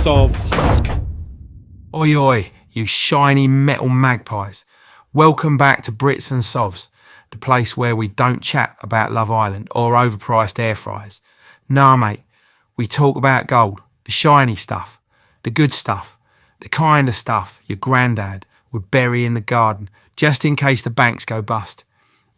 Sovs. Oi oi, you shiny metal magpies. Welcome back to Brits and Sovs, the place where we don't chat about Love Island or overpriced air fryers. Nah mate, we talk about gold, the shiny stuff, the good stuff, the kind of stuff your granddad would bury in the garden just in case the banks go bust.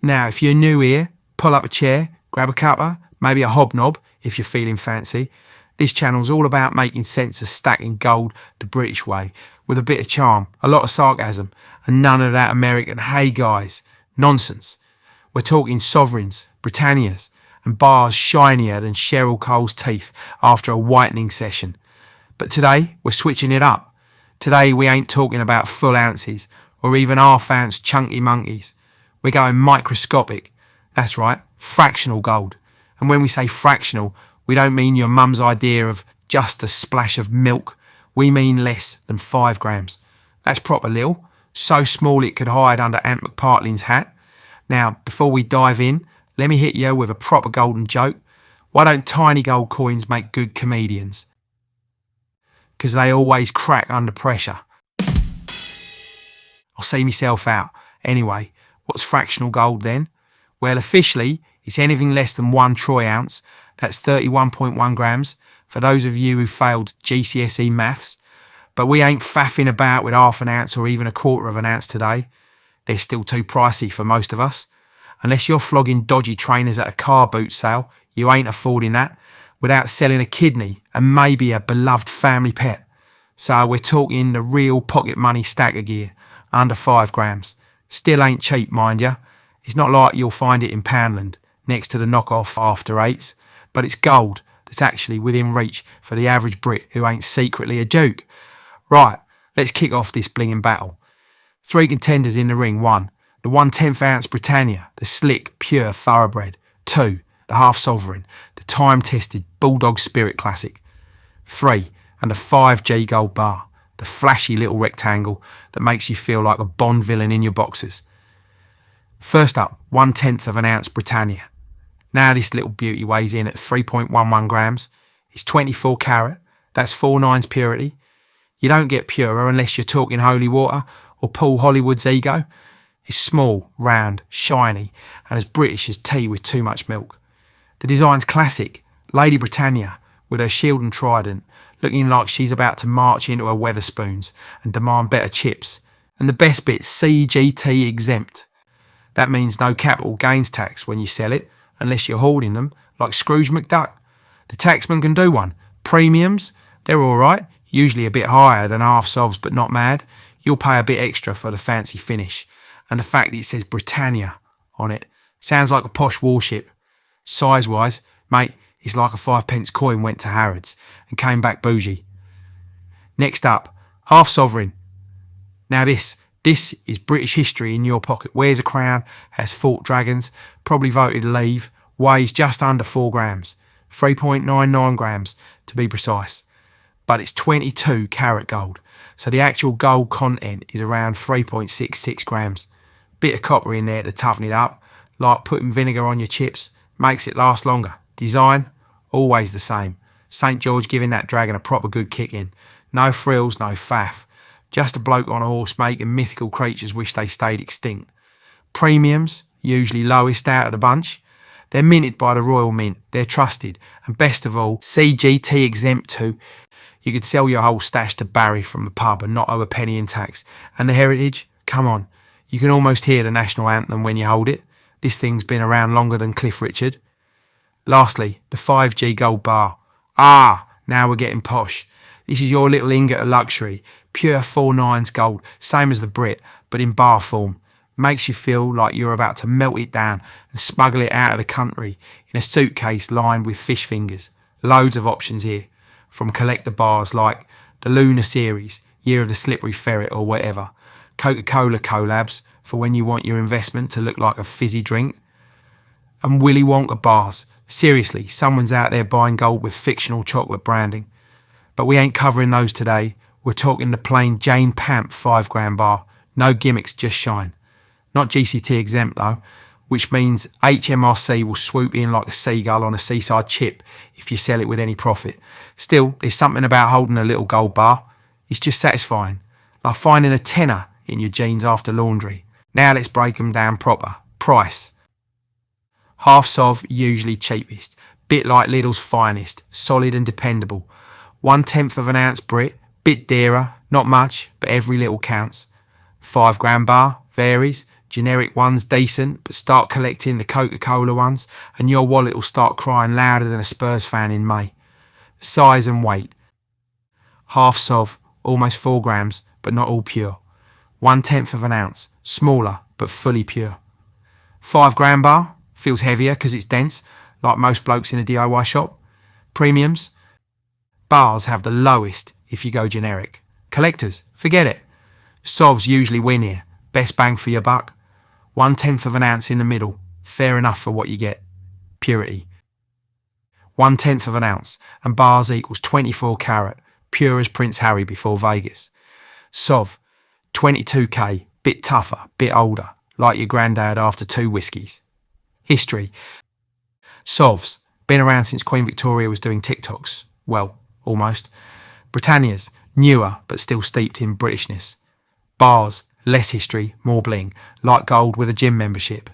Now if you're new here, pull up a chair, grab a cuppa, maybe a hobnob if you're feeling fancy. This channel's all about making sense of stacking gold the British way, with a bit of charm, a lot of sarcasm, and none of that American "hey guys" nonsense. We're talking sovereigns, Britannias, and bars shinier than Cheryl Cole's teeth after a whitening session. But today, we're switching it up. Today, we ain't talking about full ounces, or even half-ounce chunky monkeys. We're going microscopic. That's right, fractional gold. And when we say fractional, we don't mean your mum's idea of just a splash of milk. We mean less than 5 grams. That's proper little, so small it could hide under Ant McPartlin's hat. Now, before we dive in, let me hit you with a proper golden joke. Why don't tiny gold coins make good comedians? Because they always crack under pressure. I'll see myself out. Anyway, what's fractional gold then? Well, officially, it's anything less than 1 troy ounce. That's 31.1 grams for those of you who failed GCSE maths. But we ain't faffing about with half an ounce or even a quarter of an ounce today. They're still too pricey for most of us. Unless you're flogging dodgy trainers at a car boot sale, you ain't affording that without selling a kidney and maybe a beloved family pet. So we're talking the real pocket money stack of gear, under 5 grams. Still ain't cheap, mind ya. It's not like you'll find it in Poundland, next to the knockoff After Eights. But it's gold that's actually within reach for the average Brit who ain't secretly a duke. Right, let's kick off this blinging battle. 3 contenders in the ring. 1, the 1/10 ounce Britannia, the slick, pure thoroughbred. 2, the half sovereign, the time-tested Bulldog Spirit classic. 3, and the 5G gold bar, the flashy little rectangle that makes you feel like a Bond villain in your boxers. First up, 1/10 ounce Britannia. Now this little beauty weighs in at 3.11 grams. It's 24 carat. That's 4 nines purity. You don't get purer unless you're talking holy water or Paul Hollywood's ego. It's small, round, shiny, and as British as tea with too much milk. The design's classic. Lady Britannia, with her shield and trident, looking like she's about to march into her Weatherspoons and demand better chips. And the best bit, CGT exempt. That means no capital gains tax when you sell it, unless you're hoarding them, like Scrooge McDuck. The taxman can do one. Premiums, they're alright, usually a bit higher than half sovs but not mad. You'll pay a bit extra for the fancy finish. And the fact that it says Britannia on it sounds like a posh warship. Size-wise, mate, it's like a 5p coin went to Harrods and came back bougie. Next up, half sovereign. Now this is British history in your pocket. Wears a crown, has fought dragons, probably voted leave, weighs just under 4 grams, 3.99 grams to be precise. But it's 22 carat gold, so the actual gold content is around 3.66 grams. Bit of copper in there to toughen it up, like putting vinegar on your chips, makes it last longer. Design, always the same. St. George giving that dragon a proper good kick in. No frills, no faff. Just a bloke on a horse making mythical creatures wish they stayed extinct. Premiums, usually lowest out of the bunch. They're minted by the Royal Mint. They're trusted. And best of all, CGT exempt too. You could sell your whole stash to Barry from the pub and not owe a penny in tax. And the heritage? Come on. You can almost hear the national anthem when you hold it. This thing's been around longer than Cliff Richard. Lastly, the 5G gold bar. Ah, now we're getting posh. This is your little ingot of luxury. Pure 4 nines gold, same as the Brit, but in bar form. Makes you feel like you're about to melt it down and smuggle it out of the country in a suitcase lined with fish fingers. Loads of options here, from collector bars like the Lunar Series, Year of the Slippery Ferret or whatever. Coca-Cola collabs for when you want your investment to look like a fizzy drink. And Willy Wonka bars. Seriously, someone's out there buying gold with fictional chocolate branding. But we ain't covering those today. We're talking the plain Jane Pamp 5 gram bar. No gimmicks, just shine. Not GCT exempt though. which means HMRC will swoop in like a seagull on a seaside chip if you sell it with any profit. Still, there's something about holding a little gold bar. It's just satisfying, like finding a tenner in your jeans after laundry. Now let's break them down proper. Price. Half Sov, usually cheapest. Bit like Lidl's finest, solid and dependable. 1/10 of an ounce Brit, bit dearer, not much, but every little counts. 5 gram bar, varies. Generic ones decent, but start collecting the Coca-Cola ones and your wallet will start crying louder than a Spurs fan in May. Size and weight. Half Sov, almost 4 grams, but not all pure. 1/10 of an ounce, smaller, but fully pure. 5 gram bar, feels heavier because it's dense, like most blokes in a DIY shop. Premiums. Bars have the lowest if you go generic. Collectors, forget it. Sovs usually win here. Best bang for your buck. 1/10 of an ounce in the middle. Fair enough for what you get. Purity. 1/10 of an ounce, and bars equals 24 carat. Pure as Prince Harry before Vegas. Sov, 22k, bit tougher, bit older, like your granddad after 2 whiskies. History. Sovs, been around since Queen Victoria was doing TikToks. Well, almost. Britannias, newer but still steeped in Britishness. Bars, less history, more bling, like gold with a gym membership.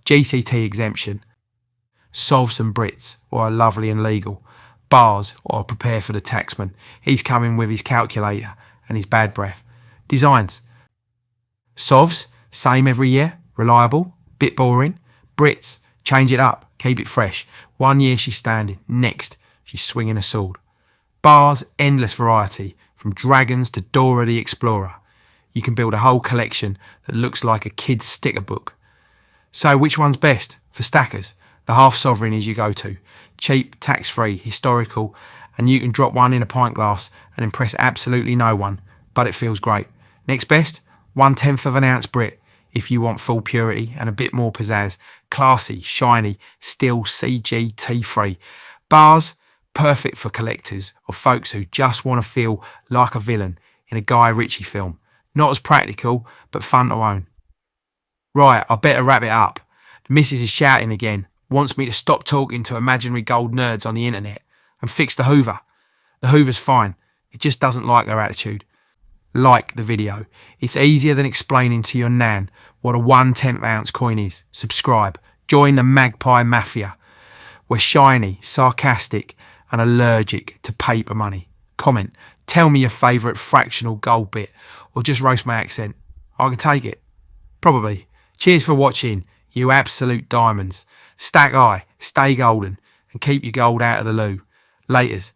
GCT exemption. Sovs and Brits, or lovely and legal. Bars, or prepare for the taxman. He's coming with his calculator and his bad breath. Designs. Sovs, same every year, reliable, bit boring. Brits, change it up, keep it fresh. 1 year she's standing, next she's swinging a sword. Bars, endless variety, from dragons to Dora the Explorer. You can build a whole collection that looks like a kid's sticker book. So which one's best? For stackers, the half sovereign is your go-to. Cheap, tax-free, historical, and you can drop one in a pint glass and impress absolutely no one, but it feels great. Next best? 1/10 of an ounce Brit, if you want full purity and a bit more pizzazz. Classy, shiny, still CGT-free. Bars, perfect for collectors or folks who just want to feel like a villain in a Guy Ritchie film. Not as practical, but fun to own. Right, I better wrap it up. The missus is shouting again, wants me to stop talking to imaginary gold nerds on the internet and fix the Hoover. The Hoover's fine, it just doesn't like her attitude. Like the video. It's easier than explaining to your nan what a 1/10 ounce coin is. Subscribe. Join the Magpie Mafia. We're shiny, sarcastic and allergic to paper money. Comment. Tell me your favourite fractional gold bit or just roast my accent. I can take it. Probably. Cheers for watching, you absolute diamonds. Stack high, stay golden and keep your gold out of the loo. Laters.